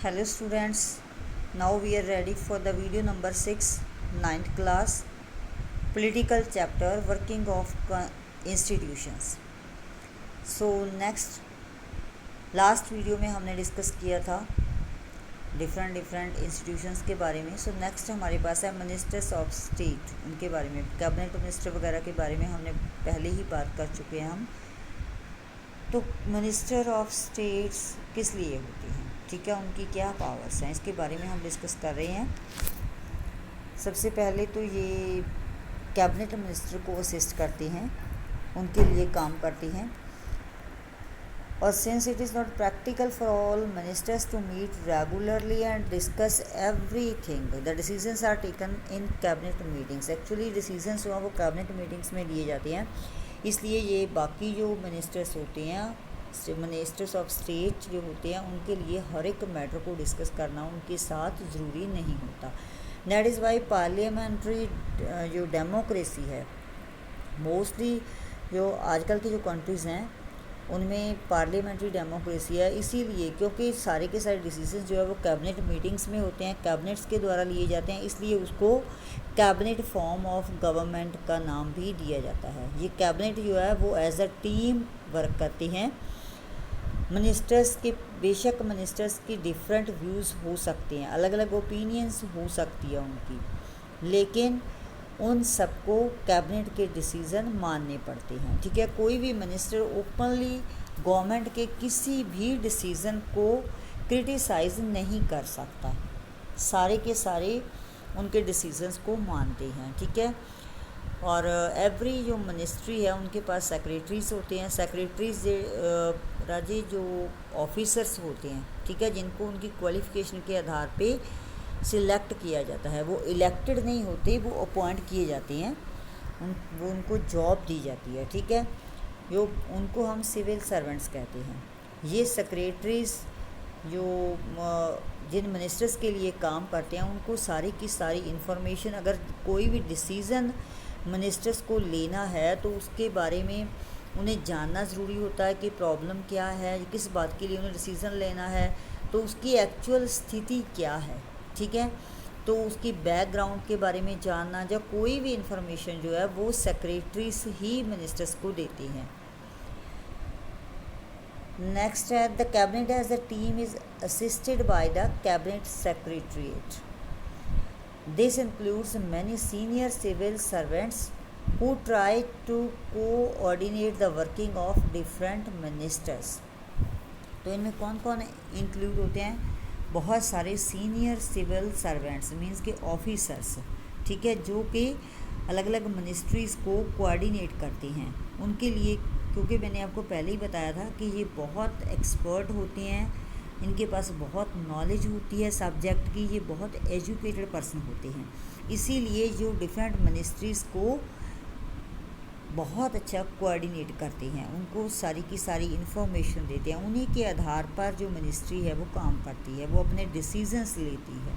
Hello students, now we are ready for the video number 6, ninth class, political chapter, working of institutions. So next, last video में हमने discuss किया था different institutions के बारे में. So next हमारे पास है मिनिस्टर्स ऑफ स्टेट, उनके बारे में, कैबिनेट मिनिस्टर वगैरह के बारे में हमने पहले ही बात कर चुके हैं हम. तो मिनिस्टर ऑफ स्टेट्स किस लिए होते हैं, ठीक है, उनकी क्या पावर्स हैं, इसके बारे में हम डिस्कस कर रहे हैं. सबसे पहले तो ये कैबिनेट मिनिस्टर को असिस्ट करते हैं, उनके लिए काम करते हैं. और since it is not practical for all ministers to meet regularly and discuss everything, the decisions are taken in cabinet meetings. Actually decisions जो हैं वो कैबिनेट मीटिंग्स में लिए जाते हैं, इसलिए ये बाकी जो मिनिस्टर्स होते हैं, मिनिस्टर्स ऑफ स्टेट जो होते हैं, उनके लिए हर एक मैटर को डिस्कस करना उनके साथ ज़रूरी नहीं होता. दैट इज़ वाई पार्लियामेंट्री जो डेमोक्रेसी है, मोस्टली जो आजकल की जो कंट्रीज़ हैं उनमें पार्लियामेंट्री डेमोक्रेसी है, इसीलिए क्योंकि सारे के सारे डिसीजन जो है वो कैबिनेट मीटिंग्स में होते हैं, कैबिनेट्स के द्वारा लिए जाते हैं, इसलिए उसको कैबिनेट फॉर्म ऑफ गवर्नमेंट का नाम भी दिया जाता है. ये कैबिनेट जो है वो एज अ टीम वर्क करती हैं. मिनिस्टर्स के, बेशक मिनिस्टर्स की डिफरेंट व्यूज़ हो सकते हैं, अलग अलग ओपिनियंस हो सकती है उनकी, लेकिन उन सबको कैबिनेट के डिसीज़न मानने पड़ते हैं, ठीक है. कोई भी मिनिस्टर ओपनली गवर्नमेंट के किसी भी डिसीज़न को क्रिटिसाइज़ नहीं कर सकता, सारे के सारे उनके डिसीजंस को मानते हैं, ठीक है. और एवरी जो मिनिस्ट्री है उनके पास सेक्रेटरीज होते हैं. सेक्रेटरीज राजे जो ऑफिसर्स होते हैं, ठीक है, जिनको उनकी क्वालिफ़िकेशन के आधार पे सिलेक्ट किया जाता है, वो इलेक्टेड नहीं होते, वो अपॉइंट किए जाते हैं, वो उनको जॉब दी जाती है, ठीक है. जो उनको हम सिविल सर्वेंट्स कहते हैं. ये सेक्रेटरीज जो जिन मिनिस्टर्स के लिए काम करते हैं, उनको सारी की सारी इन्फॉर्मेशन, अगर कोई भी डिसीज़न मिनिस्टर्स को लेना है तो उसके बारे में उन्हें जानना ज़रूरी होता है कि प्रॉब्लम क्या है, किस बात के लिए उन्हें डिसीज़न लेना है, तो उसकी एक्चुअल स्थिति क्या है, ठीक है. तो उसकी बैकग्राउंड के बारे में जानना, या कोई भी इंफॉर्मेशन जो है वो सेक्रेटरीज ही मिनिस्टर्स को देती हैं. नेक्स्ट है the cabinet as the team is assisted by the cabinet secretariat. This includes many senior civil servants who try to coordinate the working of different ministers. तो इनमें कौन कौन इंक्लूड होते हैं? बहुत सारे सीनियर सिविल सर्वेंट्स, मींस के officers, ठीक है, जो कि अलग अलग मिनिस्ट्रीज़ को कोऑर्डिनेट करते हैं. उनके लिए, क्योंकि मैंने आपको पहले ही बताया था कि ये बहुत एक्सपर्ट होते हैं, इनके पास बहुत नॉलेज होती है सब्जेक्ट की, ये बहुत एजुकेटेड पर्सन होते हैं, इसीलिए जो डिफरेंट मिनिस्ट्रीज़ को बहुत अच्छा कोऑर्डिनेट करते हैं, उनको सारी की सारी इन्फॉर्मेशन देते हैं, उन्हीं के आधार पर जो मिनिस्ट्री है वो काम करती है, वो अपने डिसीजंस लेती है.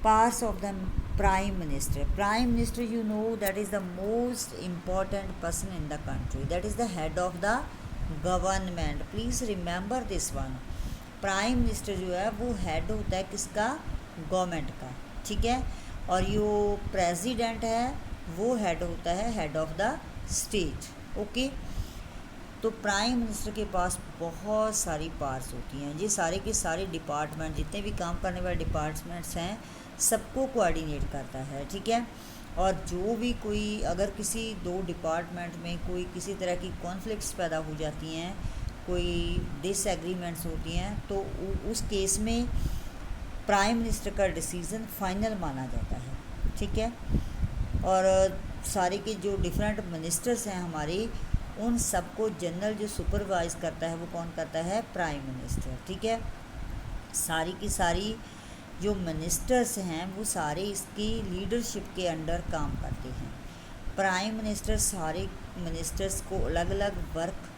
Parts of the prime minister. Prime minister you know that is the most important person in the country, that is the head of the government. Please remember this one. Prime minister जो है वो head होता है किसका? Government का, ठीक है. और जो प्रेसिडेंट है वो हेड होता है head of the state, okay. तो प्राइम मिनिस्टर के पास बहुत सारी पावर्स होती हैं. ये सारे के सारे डिपार्टमेंट, जितने भी काम करने वाले डिपार्टमेंट्स हैं, सबको कोऑर्डिनेट करता है, ठीक है. और जो भी कोई, अगर किसी दो डिपार्टमेंट में कोई किसी तरह की कॉन्फ्लिक्ट्स पैदा हो जाती हैं, कोई डिसएग्रीमेंट्स होती हैं, तो उस केस में प्राइम मिनिस्टर का डिसीज़न फाइनल माना जाता है, ठीक है. और सारे के जो डिफरेंट मिनिस्टर्स हैं हमारे, उन सबको जनरल जो सुपरवाइज़ करता है वो कौन करता है? प्राइम मिनिस्टर, ठीक है. सारी की सारी जो मिनिस्टर्स हैं वो सारे इसकी लीडरशिप के अंडर काम करते हैं. प्राइम मिनिस्टर सारे मिनिस्टर्स को अलग अलग वर्क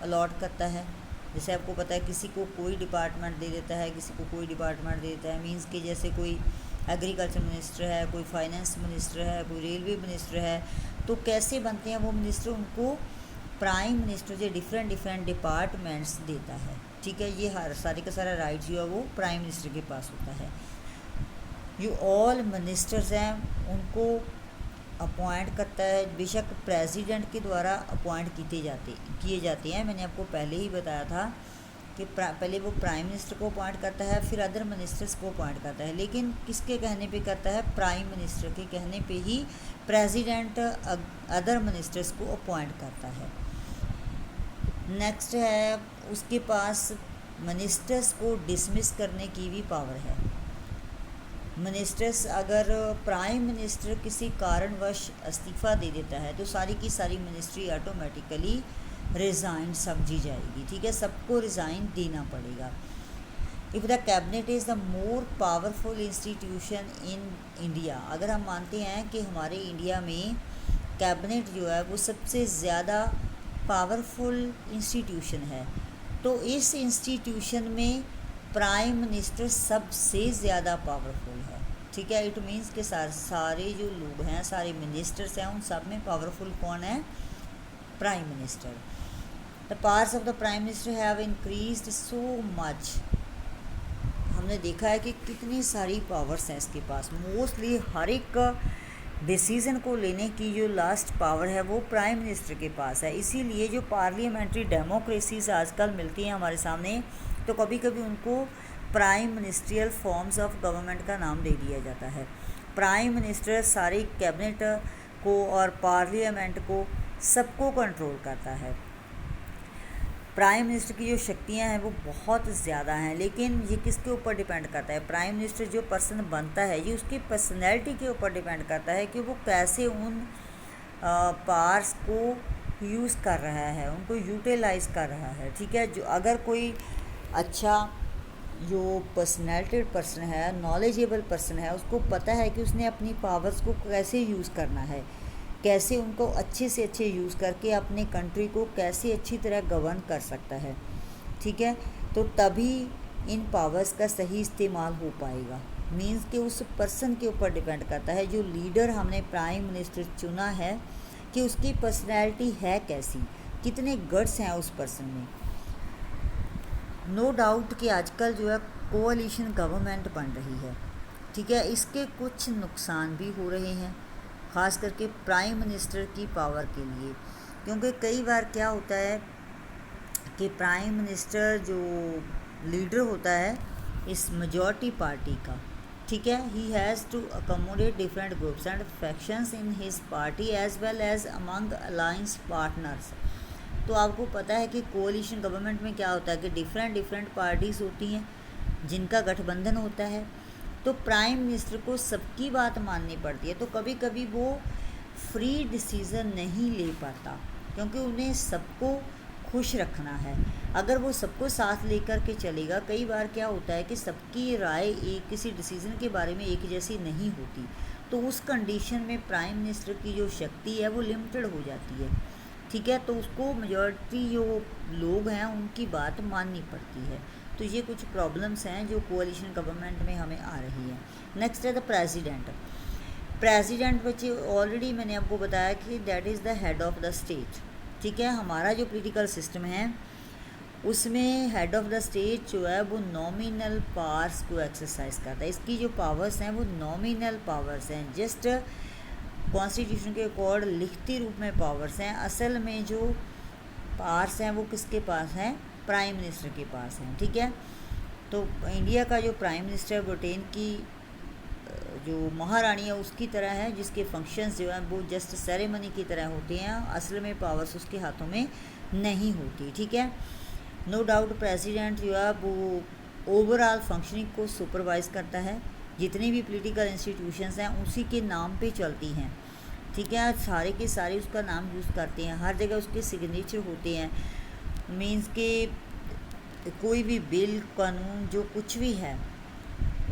अलॉट करता है. जैसे आपको पता है, किसी को कोई डिपार्टमेंट दे देता है, किसी को कोई डिपार्टमेंट दे देता है, मींस कि जैसे कोई एग्रीकल्चर मिनिस्टर है, कोई फाइनेंस मिनिस्टर है, कोई रेलवे मिनिस्टर है, तो कैसे बनते हैं वो मिनिस्टर? उनको प्राइम मिनिस्टर जो डिफरेंट डिपार्टमेंट्स देता है, ठीक है, ये हर सारे का सारा राइट जो है वो प्राइम मिनिस्टर के पास होता है। जो ऑल मिनिस्टर्स हैं उनको अपॉइंट करता है, बेशक प्रेसिडेंट के द्वारा अपॉइंट किए जाते हैं। मैंने आपको पहले ही बताया था कि पहले वो प्राइम मिनिस्टर को अपॉइंट करता है, फिर अदर मिनिस्टर्स को अपॉइंट करता है, लेकिन किसके कहने पे करता है? प्राइम मिनिस्टर के कहने पे ही प्रेसिडेंट अदर मिनिस्टर्स को अपॉइंट करता है। नेक्स्ट है, उसके पास मिनिस्टर्स को डिसमिस करने की भी पावर है। मिनिस्टर्स, अगर प्राइम मिनिस्टर किसी कारणवश इस्तीफ़ा दे देता है तो सारी की सारी मिनिस्ट्री ऑटोमेटिकली रिज़ाइन समझी जाएगी। ठीक है, सबको रिज़ाइन देना पड़ेगा। If the cabinet is the more powerful institution in India, अगर हम मानते हैं कि हमारे इंडिया में कैबिनेट जो है वो सबसे ज़्यादा पावरफुल इंस्टीट्यूशन है, तो इस इंस्टीट्यूशन में प्राइम मिनिस्टर सबसे ज़्यादा पावरफुल है। ठीक है, इट मीन्स के सारे जो लोग हैं, सारे मिनिस्टर्स हैं, उन सब में पावरफुल कौन है? Prime minister. The powers of the prime minister have increased so much. हमने देखा है कि कितनी सारी पावर्स हैं इसके पास। मोस्टली हर एक डिसीज़न को लेने की जो लास्ट पावर है वो प्राइम मिनिस्टर के पास है। इसीलिए जो पार्लियामेंट्री डेमोक्रेसीज आजकल मिलती हैं हमारे सामने, तो कभी कभी उनको prime ministerial forms of government का नाम दे दिया जाता है। प्राइम मिनिस्टर सारी कैबिनेट को और पार्लियामेंट को सबको कंट्रोल करता है। प्राइम मिनिस्टर की जो शक्तियां हैं वो बहुत ज़्यादा हैं, लेकिन ये किसके ऊपर डिपेंड करता है? प्राइम मिनिस्टर जो पर्सन बनता है ये उसकी पर्सनैलिटी के ऊपर डिपेंड करता है कि वो कैसे उन पावर्स को यूज़ कर रहा है, उनको यूटिलाइज़ कर रहा है। ठीक है, जो अगर कोई अच्छा जो पर्सनैलिटेड पर्सन है, नॉलेजेबल पर्सन है, उसको पता है कि उसने अपनी पावर्स को कैसे यूज़ करना है, कैसे उनको अच्छे से अच्छे यूज़ करके अपने कंट्री को कैसे अच्छी तरह गवर्न कर सकता है। ठीक है, तो तभी इन पावर्स का सही इस्तेमाल हो पाएगा। मींस कि उस पर्सन के ऊपर डिपेंड करता है, जो लीडर हमने प्राइम मिनिस्टर चुना है, कि उसकी पर्सनैलिटी है कैसी, कितने गट्स हैं उस पर्सन में। नो डाउट कि आजकल जो है कोalition गवर्नमेंट बन रही है। ठीक है, इसके कुछ नुकसान भी हो रहे हैं, ख़ास करके प्राइम मिनिस्टर की पावर के लिए, क्योंकि कई बार क्या होता है कि प्राइम मिनिस्टर जो लीडर होता है इस मेजॉरिटी पार्टी का, ठीक है, he has to accommodate different groups and factions in his party as well as among alliance partners. तो आपको पता है कि कोalition गवर्नमेंट में क्या होता है कि डिफरेंट पार्टीज़ होती हैं जिनका गठबंधन होता है, तो प्राइम मिनिस्टर को सबकी बात माननी पड़ती है। तो कभी कभी वो फ्री डिसीज़न नहीं ले पाता, क्योंकि उन्हें सबको खुश रखना है। अगर वो सबको साथ लेकर के चलेगा, कई बार क्या होता है कि सबकी राय एक किसी डिसीज़न के बारे में एक जैसी नहीं होती, तो उस कंडीशन में प्राइम मिनिस्टर की जो शक्ति है वो लिमिटेड हो जाती है। ठीक है, तो उसको मेजॉरिटी जो लोग हैं उनकी बात माननी पड़ती है। तो ये कुछ प्रॉब्लम्स हैं जो कोalition गवर्नमेंट में हमें आ रही है। नेक्स्ट है द प्रेसिडेंट। प्रेसिडेंट बच्चे ऑलरेडी मैंने आपको बताया कि that is the head of the state. ठीक है, हमारा जो पॉलिटिकल सिस्टम है उसमें हेड ऑफ़ द स्टेट जो है वो नॉमिनल पावर्स को एक्सरसाइज करता है। इसकी जो पावर्स हैं वो नॉमिनल पावर्स हैं, जस्ट कॉन्स्टिट्यूशन के अकॉर्ड लिखती रूप में पावर्स हैं। असल में जो पावर्स हैं वो किसके पास हैं? प्राइम मिनिस्टर के पास हैं। ठीक है, तो इंडिया का जो प्राइम मिनिस्टर ब्रिटेन की जो महारानी है उसकी तरह है, जिसके फंक्शंस जो हैं वो जस्ट सेरेमनी की तरह होते हैं, असल में पावर्स उसके हाथों में नहीं होती। ठीक है, नो डाउट प्रेसिडेंट जो है वो ओवरऑल फंक्शनिंग को सुपरवाइज़ करता है। जितनी भी पॉलिटिकल इंस्टीट्यूशंस हैं उसी के नाम पे चलती हैं। ठीक है, सारे के सारे उसका नाम यूज़ करते हैं, हर जगह उसके सिग्नेचर होते हैं। मींस के कोई भी बिल, कानून, जो कुछ भी है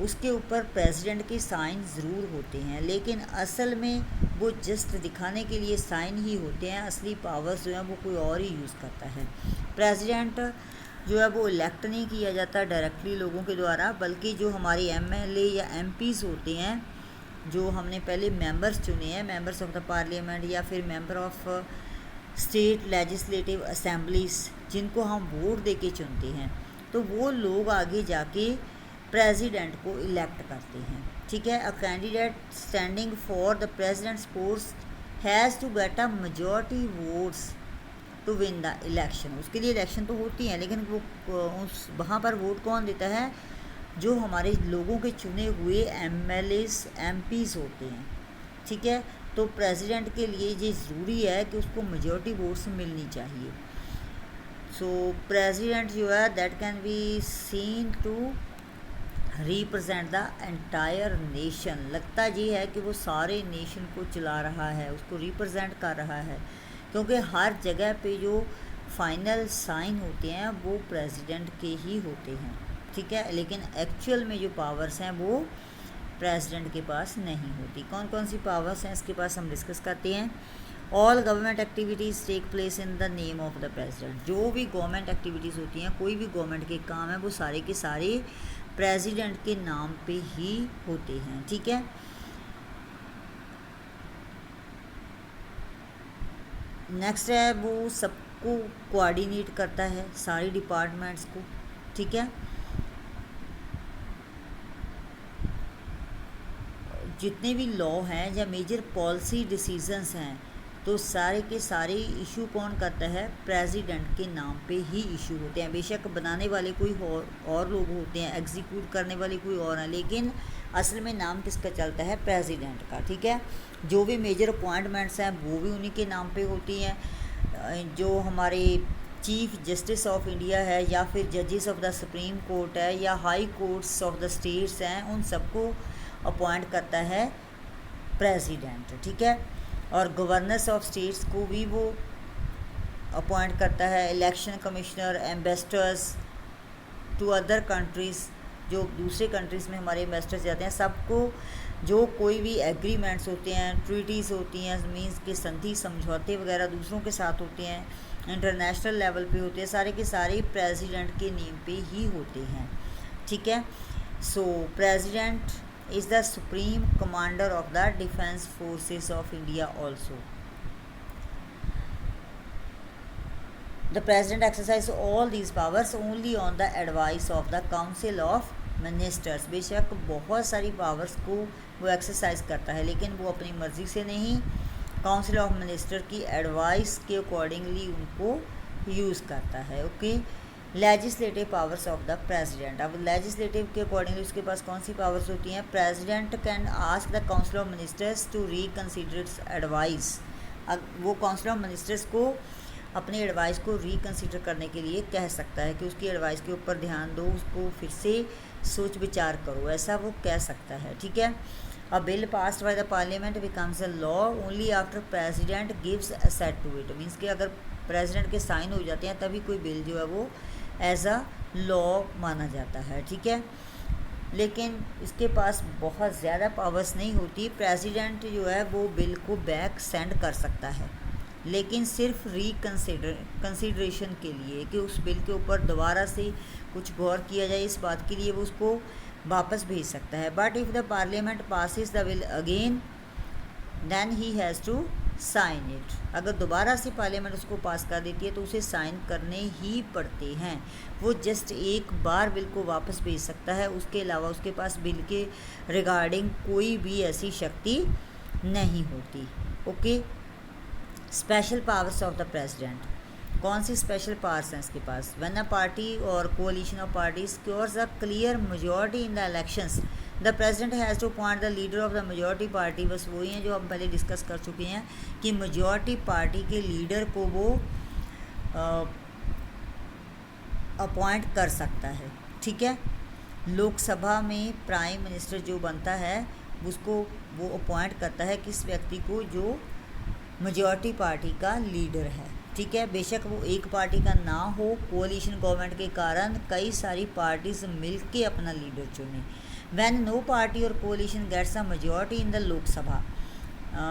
उसके ऊपर प्रेसिडेंट के साइन ज़रूर होते हैं, लेकिन असल में वो जस्ट दिखाने के लिए साइन ही होते हैं। असली पावर्स जो है वो कोई और ही यूज़ करता है। प्रेसिडेंट जो है वो इलेक्ट नहीं किया जाता डायरेक्टली लोगों के द्वारा, बल्कि जो हमारे MLA या MPs होते हैं, जो हमने पहले मेंबर्स चुने हैं, मेंबर्स ऑफ द पार्लियामेंट या फिर member of state legislative assemblies, जिनको हम वोट दे के चुनते हैं, तो वो लोग आगे जाके प्रेसिडेंट को इलेक्ट करते हैं, ठीक है। A candidate standing for the president's post has to get a majority votes to win the election. उसके लिए इलेक्शन तो होती हैं, लेकिन वो उस वहाँ पर वोट कौन देता है? जो हमारे लोगों के चुने हुए MLAs MPs होते हैं, ठीक है। तो प्रेसिडेंट के लिए ये ज़रूरी है कि उसको मेजॉरिटी वोट्स मिलनी चाहिए। सो प्रेसिडेंट जो है that can be seen to represent the entire nation. लगता ये है कि वो सारे नेशन को चला रहा है, उसको रिप्रेजेंट कर रहा है, क्योंकि हर जगह पे जो फाइनल साइन होते हैं वो प्रेसिडेंट के ही होते हैं, ठीक है। लेकिन एक्चुअल में जो पावर्स हैं वो प्रेसिडेंट के पास नहीं होती। कौन कौन सी पावर्स हैं इसके पास हम डिस्कस करते हैं। All government activities take place in the name of the president. जो भी गवर्नमेंट एक्टिविटीज़ होती हैं, कोई भी गवर्नमेंट के काम हैं, वो सारे के सारे प्रेसिडेंट के नाम पे ही होते हैं, ठीक है। नेक्स्ट है वो सबको कोऑर्डिनेट करता है, सारी डिपार्टमेंट्स को, ठीक है। जितने भी लॉ हैं या मेजर पॉलिसी डिसीजंस हैं, तो सारे के सारे इशू कौन करता है? प्रेसिडेंट के नाम पे ही इशू होते हैं। बेशक बनाने वाले कोई और लोग होते हैं, एग्जीक्यूट करने वाले कोई और हैं, लेकिन असल में नाम किसका चलता है? प्रेसिडेंट का, ठीक है। जो भी मेजर अपॉइंटमेंट्स हैं वो भी उन्हीं के नाम पे होती हैं। जो हमारे चीफ जस्टिस ऑफ इंडिया है, या फिर जजेस ऑफ द सुप्रीम कोर्ट है, या high courts of the states हैं, उन सबको अपॉइंट करता है प्रेसिडेंट, ठीक है। और गवर्नर्स ऑफ स्टेट्स को भी वो अपॉइंट करता है। Election commissioner, ambassadors to other countries, जो दूसरे कंट्रीज़ में हमारे एम्बेसडर्स जाते हैं, सबको जो कोई भी एग्रीमेंट्स होते हैं, ट्रीटीज़ होती हैं, मीन्स के संधि समझौते वगैरह दूसरों के साथ होते हैं, इंटरनेशनल लेवल पे होते हैं, सारे के सारे प्रेसिडेंट के नेम पे ही होते हैं, ठीक है। सो president is the supreme commander of the defense forces of India also. The president exercises all these powers only on the advice of the council of ministers. बेशक बहुत सारी पावर्स को वो एक्सरसाइज करता है, लेकिन वो अपनी मर्ज़ी से नहीं, काउंसिल ऑफ मिनिस्टर की एडवाइस के अकॉर्डिंगली उनको यूज़ करता है, okay. Legislative powers of the president. अब लेजिस्लेटिव के अकॉर्डिंगली उसके पास कौन सी पावर्स होती हैं? President can ask the council of ministers to reconsider its advice. अब वो काउंसिल ऑफ मिनिस्टर्स को अपनी एडवाइस को रीकंसीडर करने के लिए कह सकता है कि उसकी एडवाइस के ऊपर ध्यान दो, उसको फिर से सोच विचार करो, ऐसा वो कह सकता है, ठीक है। A bill passed by the parliament becomes a law only after president gives assent to it. Means कि अगर प्रेसिडेंट के साइन हो जाते हैं तभी कोई बिल जो है वो एज अ लॉ माना जाता है, ठीक है। लेकिन इसके पास बहुत ज़्यादा पावर्स नहीं होती। प्रेसिडेंट जो है वो बिल को बैक सेंड कर सकता है, लेकिन सिर्फ कंसीडरेशन के लिए कि उस बिल के ऊपर दोबारा से कुछ गौर किया जाए, इस बात के लिए वो उसको वापस भेज सकता है। But if the parliament passes the bill again then he has to sign it. अगर दोबारा से पार्लियामेंट उसको पास कर देती है तो उसे साइन करने ही पड़ते हैं। वो जस्ट एक बार बिल को वापस भेज सकता है, उसके अलावा उसके पास बिल के रिगार्डिंग कोई भी ऐसी शक्ति नहीं होती, okay. Special powers of the president. कौन सी स्पेशल पावर्स हैं इसके पास? When a party or coalition of party secures a clear majority in the elections the president has to appoint the leader of the majority party. बस वही हैं जो हम पहले discuss कर चुके हैं कि मेजॉरिटी पार्टी के लीडर को वो अपॉइंट कर सकता है, ठीक है। लोकसभा में प्राइम मिनिस्टर जो बनता है उसको वो अपॉइंट करता है किस व्यक्ति को? जो मेजॉरिटी पार्टी का लीडर है, ठीक है। बेशक वो एक पार्टी का ना हो, कोalition गवर्नमेंट के कारण कई सारी पार्टीज मिलके अपना लीडर चुने। When no party or coalition gets a majority in the Lok Sabha,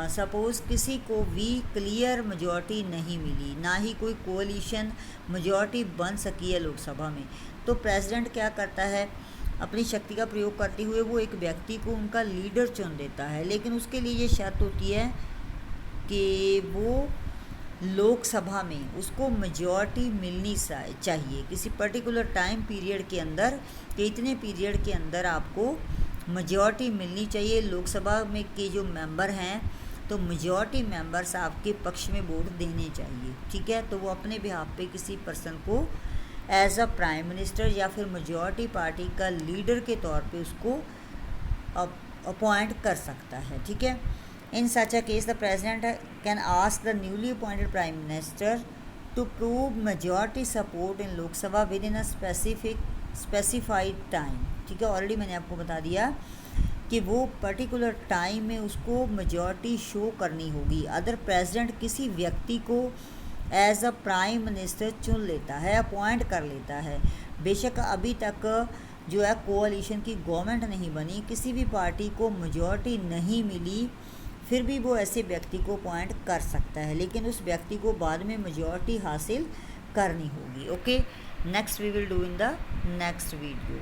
suppose किसी को भी क्लियर मेजॉरिटी नहीं मिली, ना ही कोई कोalition मेजॉरिटी बन सकी है लोकसभा में, तो प्रेसिडेंट क्या करता है? अपनी शक्ति का प्रयोग करते हुए वो एक व्यक्ति को उनका लीडर चुन देता है, लेकिन उसके लिए ये शर्त होती है कि वो लोकसभा में उसको मेजॉरिटी मिलनी चाहिए किसी पर्टिकुलर टाइम पीरियड के अंदर, कि इतने पीरियड के अंदर आपको मेजॉरिटी मिलनी चाहिए लोकसभा में के जो मेंबर हैं, तो मेजॉरिटी मेंबर्स आपके पक्ष में वोट देने चाहिए, ठीक है। तो वो अपने बिहाफ पे किसी पर्सन को एज अ प्राइम मिनिस्टर या फिर मेजॉरिटी पार्टी का लीडर के तौर पे उसको अपॉइंट कर सकता है, ठीक है। In such a case the president can ask the newly appointed prime minister to prove majority support in Lok Sabha within a specified time, ठीक है। ऑलरेडी मैंने आपको बता दिया कि वो पर्टिकुलर टाइम में उसको मेजॉरिटी शो करनी होगी, अदर प्रेसिडेंट किसी व्यक्ति को एज अ प्राइम मिनिस्टर चुन लेता है, अपॉइंट कर लेता है। बेशक अभी तक जो है कोalition की गवर्नमेंट नहीं बनी, किसी भी पार्टी को मेजॉरिटी नहीं मिली, फिर भी वो ऐसे व्यक्ति को अपॉइंट कर सकता है, लेकिन उस व्यक्ति को बाद में मेजॉरिटी हासिल करनी होगी। Okay, next we will do in the next video.